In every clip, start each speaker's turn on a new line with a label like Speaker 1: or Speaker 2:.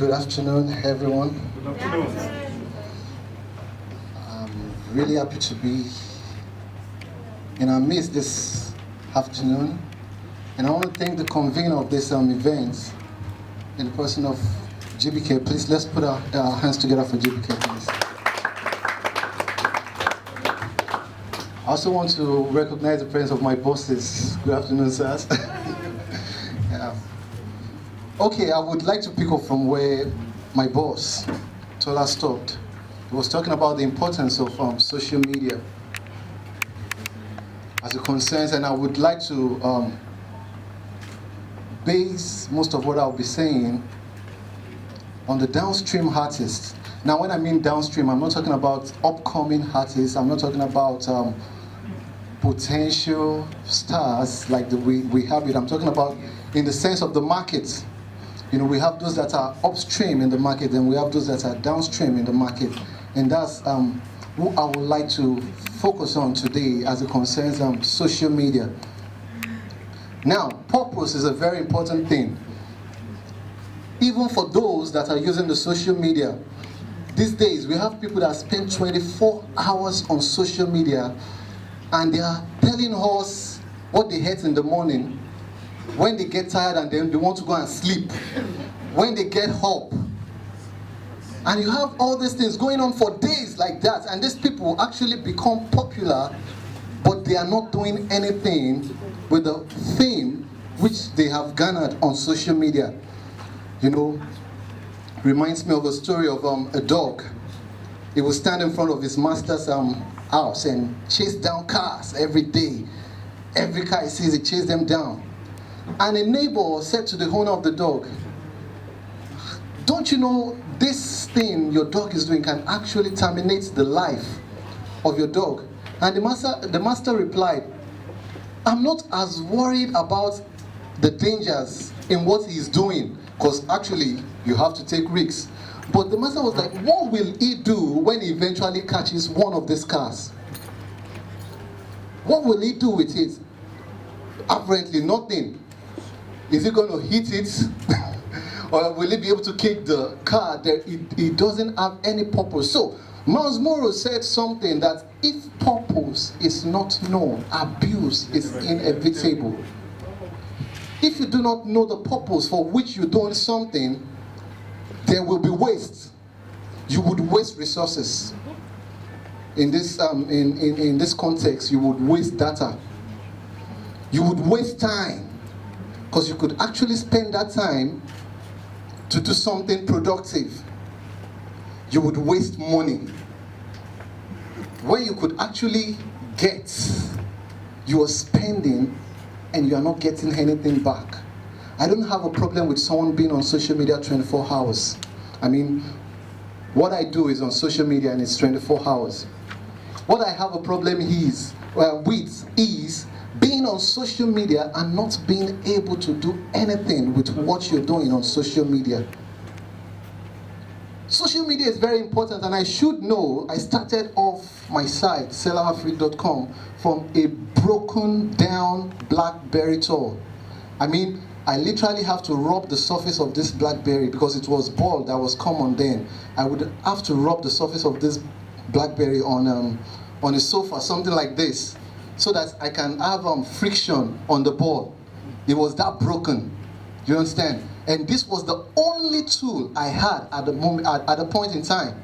Speaker 1: Good afternoon, everyone.
Speaker 2: Good afternoon.
Speaker 1: I'm really happy to be in our midst this afternoon. And I want to thank the convener of this event in the person of GBK. Please, let's put our hands together for GBK, please. I also want to recognize the presence of my bosses. Good afternoon, sirs. Yeah. Okay, I would like to pick up from where my boss, Tola, stopped. He was talking about the importance of social media as it concerns, and I would like to base most of what I'll be saying on the downstream artists. Now, when I mean downstream, I'm not talking about upcoming artists. I'm not talking about potential stars like we have it. I'm talking about in the sense of the market. You know, we have those that are upstream in the market, and we have those that are downstream in the market. And that's who I would like to focus on today as it concerns social media. Now, purpose is a very important thing. Even for those that are using the social media, these days we have people that spend 24 hours on social media, and they are telling us what they hate in the morning, when they get tired and then they want to go and sleep, when they get up. And you have all these things going on for days like that, and these people actually become popular, but they are not doing anything with the fame which they have garnered on social media. You know, reminds me of a story of a dog. He would stand in front of his master's house and chase down cars every day. Every car he sees, he chases them down. And a neighbor said to the owner of the dog, "Don't you know this thing your dog is doing can actually terminate the life of your dog?" And the master replied, "I'm not as worried about the dangers in what he's doing, because actually you have to take risks." But the master was like, "What will he do when he eventually catches one of these cars? What will he do with it?" Apparently nothing. Is he going to hit it? Or will he be able to kick the car? It doesn't have any purpose. So Miles Morrow said something that if purpose is not known, abuse is inevitable. If you do not know the purpose for which you're doing something, there will be waste. You would waste resources. In this in this context, you would waste data. You would waste time, because you could actually spend that time to do something productive. You would waste money where you could actually get, you are spending and you are not getting anything back. I don't have a problem with someone being on social media 24 hours. I mean, what I do is on social media and it's 24 hours. What I have a problem with is being on social media and not being able to do anything with what you're doing on social media. Social media is very important, and I should know. I started off my site, SelahAfrik.com, from a broken down BlackBerry tool. I mean, I literally have to rub the surface of this BlackBerry because it was bald, that was common then. I would have to rub the surface of this BlackBerry on a sofa, something like this, so that I can have friction on the board. It was that broken. You understand? And this was the only tool I had at the moment, at the point in time.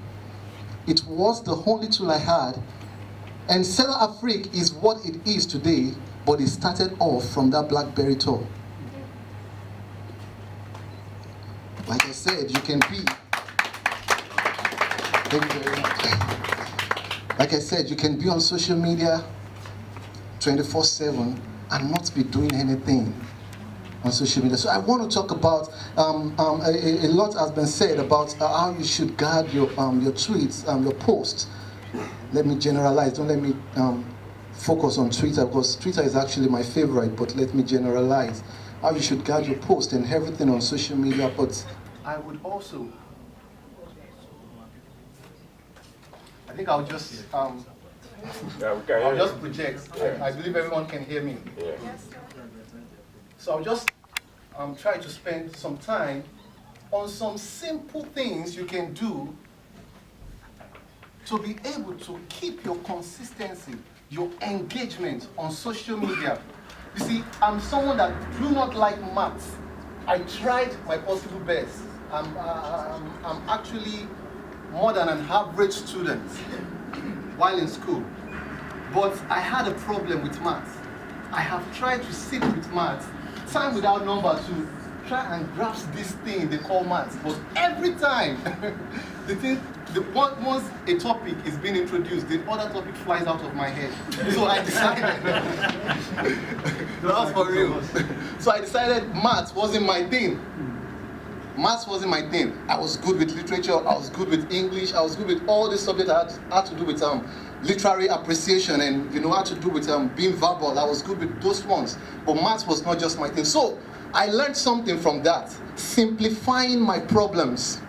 Speaker 1: It was the only tool I had. And SelahAfrik is what it is today, but it started off from that BlackBerry tool. Like I said, you can be. Thank you very much. Like I said, you can be on social media 24/7 and not be doing anything on social media. So I want to talk about a lot has been said about how you should guard your tweets, your posts. Let me generalize. Don't let me focus on Twitter, because Twitter is actually my favorite. But let me generalize how you should guard your post and everything on social media. But I would also, I think I'll just I'll just project. I believe everyone can hear me. So I'll just try to spend some time on some simple things you can do to be able to keep your consistency, your engagement on social media. You see, I'm someone that do not like maths. I tried my possible best. I'm actually more than an average student while in school. But I had a problem with maths. I have tried to sit with maths, time without number, to try and grasp this thing they call maths. But every time, once a topic is being introduced, the other topic flies out of my head. So I decided, that's for real. So I decided maths wasn't my thing. Maths wasn't my thing. I was good with literature, I was good with English, I was good with all the subjects that had to do with literary appreciation and had to do with being verbal. I was good with those ones. But maths was not just my thing. So I learned something from that. Simplifying my problems.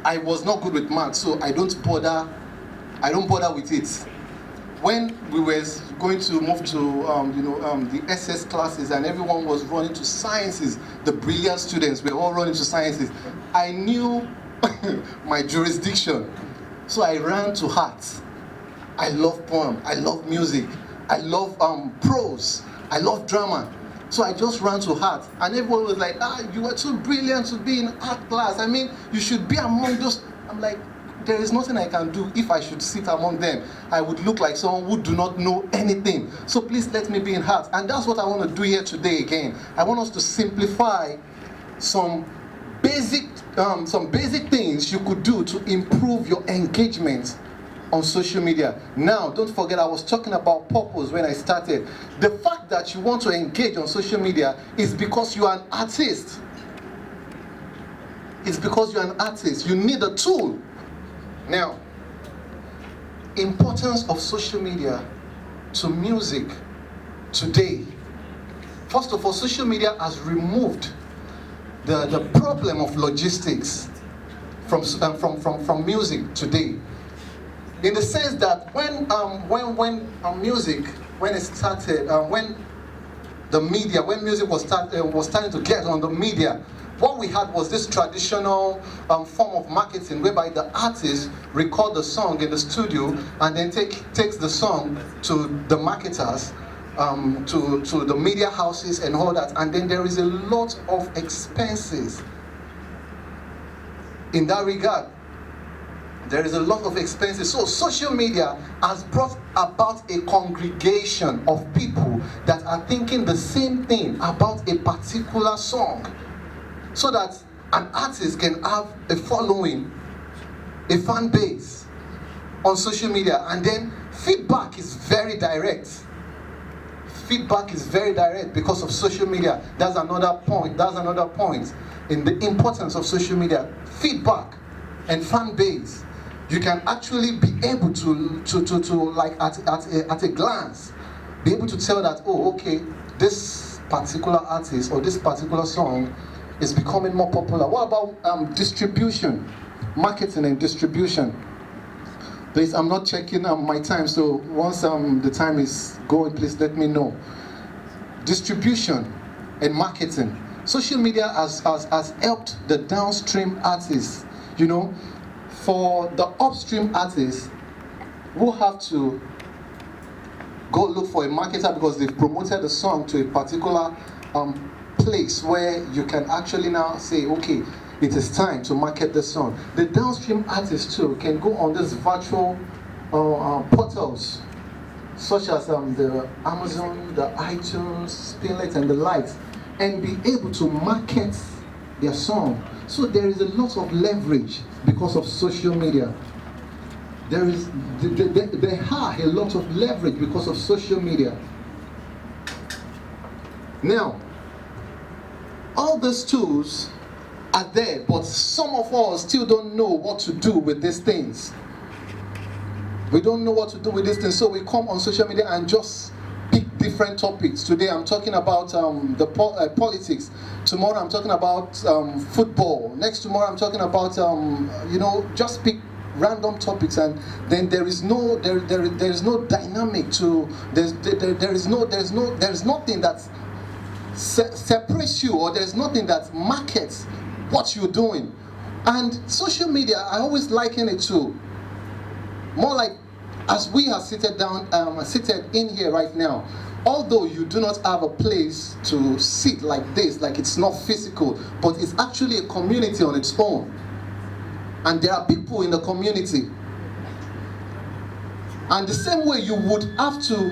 Speaker 1: I was not good with maths, so I don't bother with it. When we were going to move to the SS classes and everyone was running to sciences, the brilliant students were all running to sciences, I knew my jurisdiction. So I ran to arts. I love poem, I love music, I love prose, I love drama. So I just ran to art, and everyone was like, you were too brilliant to be in art class. I mean, you should be among those. I'm like, there is nothing I can do if I should sit among them. I would look like someone who do not know anything. So please let me be in art. And that's what I want to do here today again. I want us to simplify some basic things you could do to improve your engagement on social media. Now, don't forget, I was talking about purpose when I started. The fact that you want to engage on social media is because you are an artist. It's because you're an artist. You need a tool. Now, importance of social media to music today. First of all, social media has removed the problem of logistics from music today. In the sense that when music, when it started, when music was starting to get on the media, what we had was this traditional form of marketing whereby the artist record the song in the studio and then takes the song to the marketers, to the media houses and all that, and then there is a lot of expenses in that regard. There is a lot of expenses. So social media has brought about a congregation of people that are thinking the same thing about a particular song, so that an artist can have a following, a fan base on social media, and then feedback is very direct. Feedback is very direct because of social media. That's another point. That's another point in the importance of social media. Feedback and fan base. You can actually be able to like at a glance, be able to tell that, oh, okay, this particular artist or this particular song is becoming more popular. What about distribution, marketing and distribution? Please, I'm not checking my time, so once the time is going, please let me know. Distribution and marketing. Social media has helped the downstream artists, for the upstream artists who have to go look for a marketer because they've promoted the song to a particular place where you can actually now say, okay, it is time to market the song. The downstream artists too can go on these virtual portals such as the Amazon, the iTunes, Spinlet and the likes, and be able to market their song. So there is a lot of leverage because of social media. There are a lot of leverage because of social media. Now, all these tools are there, but some of us still don't know what to do with these things. We don't know what to do with these things, so we come on social media and just pick different topics. Today I'm talking about politics. Tomorrow I'm talking about football. Next tomorrow I'm talking about just pick random topics, and then there is no dynamic to there is nothing that separates you, or there's nothing that markets what you're doing. And social media, I always liken it to more like, as we are seated in here right now, although you do not have a place to sit like this, like it's not physical, but it's actually a community on its own. And there are people in the community. And the same way you would have to,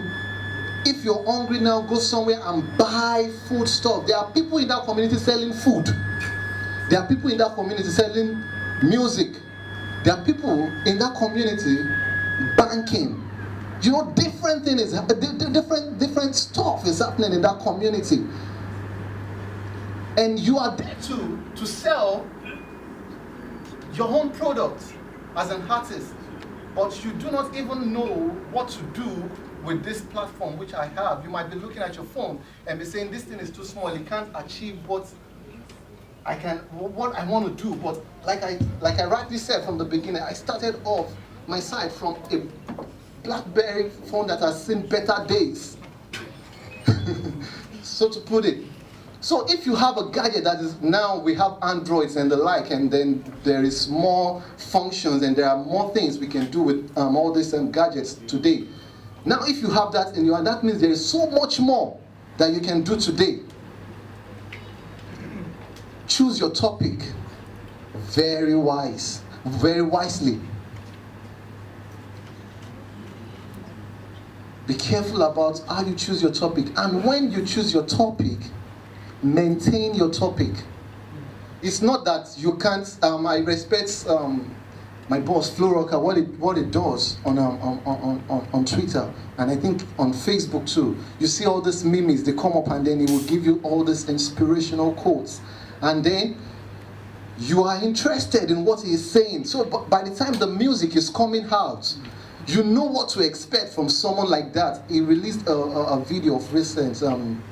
Speaker 1: if you're hungry now, go somewhere and buy food stuff. There are people in that community selling food. There are people in that community selling music. There are people in that community banking. You know, different things, different stuff is happening in that community. And you are there to sell your own product as an artist. But you do not even know what to do with this platform which I have. You might be looking at your phone and be saying, this thing is too small, it can't achieve what I want to do. But like I rightly said from the beginning, I started off my side from a BlackBerry phone that has seen better days. So to put it. So if you have a gadget that is, now we have Androids and the like, and then there is more functions and there are more things we can do with all these gadgets today. Now if you have that in your hand, that means there is so much more that you can do today. Choose your topic very wisely. Be careful about how you choose your topic. And when you choose your topic, maintain your topic. It's not that you can't. I respect my boss Flo Rocker, what it does on Twitter, and I think on Facebook too. You see all these memes, they come up and then it will give you all these inspirational quotes, and then you are interested in what he is saying. So by the time the music is coming out, you know what to expect from someone like that. He released a video of recent, I'm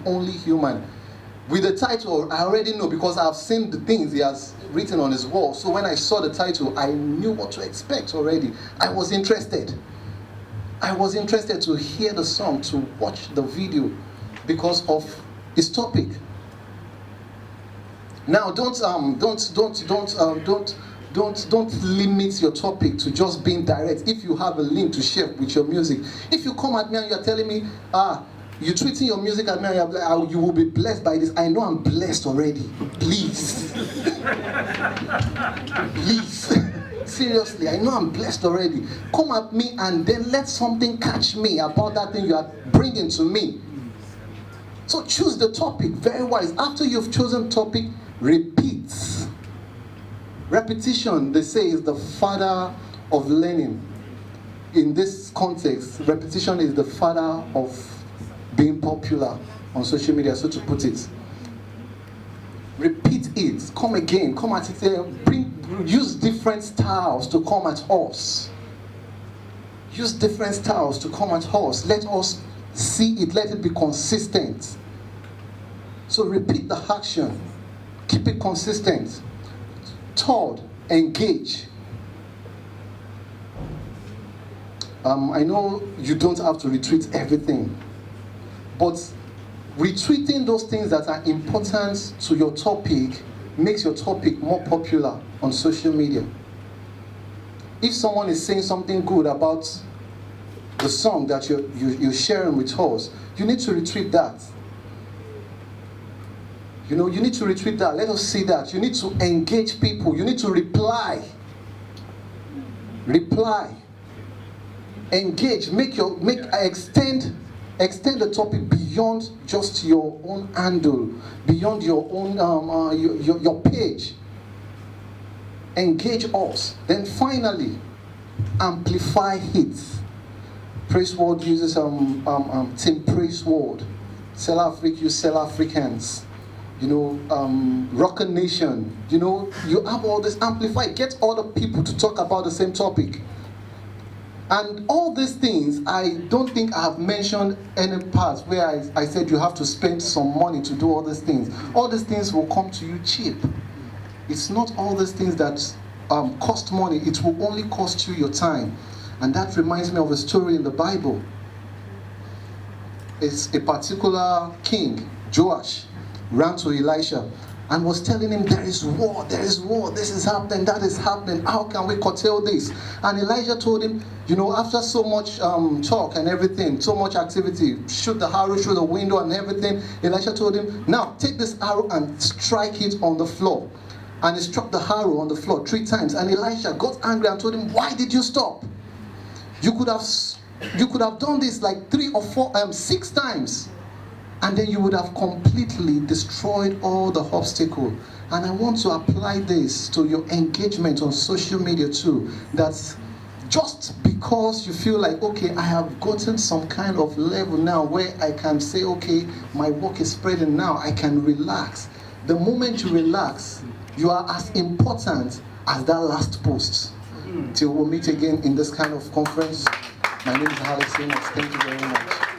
Speaker 1: Only Human. With the title, I already know because I've seen the things he has written on his wall. So when I saw the title, I knew what to expect already. I was interested. I was interested to hear the song, to watch the video because of its topic. Now, don't limit your topic to just being direct. If you have a link to share with your music, if you come at me and you're telling me, you're tweeting your music at me, and you will be blessed by this. I know I'm blessed already. Please. Please. Seriously, I know I'm blessed already. Come at me and then let something catch me about that thing you are bringing to me. So choose the topic very wise. After you've chosen topic, repeat. Repetition, they say, is the father of learning. In this context, repetition is the father of being popular on social media, so to put it. Repeat it. Come again. Come at it. Use different styles to come at us. Use different styles to come at us. Let us see it. Let it be consistent. So repeat the action. Keep it consistent. Third, engage. I know you don't have to retweet everything, but retweeting those things that are important to your topic makes your topic more popular on social media. If someone is saying something good about the song that you're sharing with us, you need to retweet that. You know, you need to retweet that. Let us see that. You need to engage people. You need to reply. Reply. Engage. Extend the topic beyond just your own handle, beyond your own your page. Engage us. Then finally, amplify it. Praise Word uses Team Praise Word. SelahAfrik use SelahAfricans. You know, Rocker Nation. You know, you have all this. Amplify. Get other people to talk about the same topic. And all these things, I don't think I have mentioned any parts where I said you have to spend some money to do all these things. All these things will come to you cheap. It's not all these things that cost money. It will only cost you your time. And that reminds me of a story in the Bible. It's a particular king Joash ran to Elisha and was telling him, there is war, this is happening, that is happening, how can we curtail this? And Elijah told him, after so much talk and everything, so much activity, shoot the arrow through the window and everything, Elisha told him, now take this arrow and strike it on the floor. And he struck the arrow on the floor 3 times. And Elisha got angry and told him, why did you stop? You could have done this like 3 or 4, 6 times. And then you would have completely destroyed all the obstacle. And I want to apply this to your engagement on social media too. That just because you feel like, okay, I have gotten some kind of level now where I can say, okay, my work is spreading now, I can relax. The moment you relax, you are as important as that last post. Till we'll meet again in this kind of conference. My name is Alex. Thank you very much.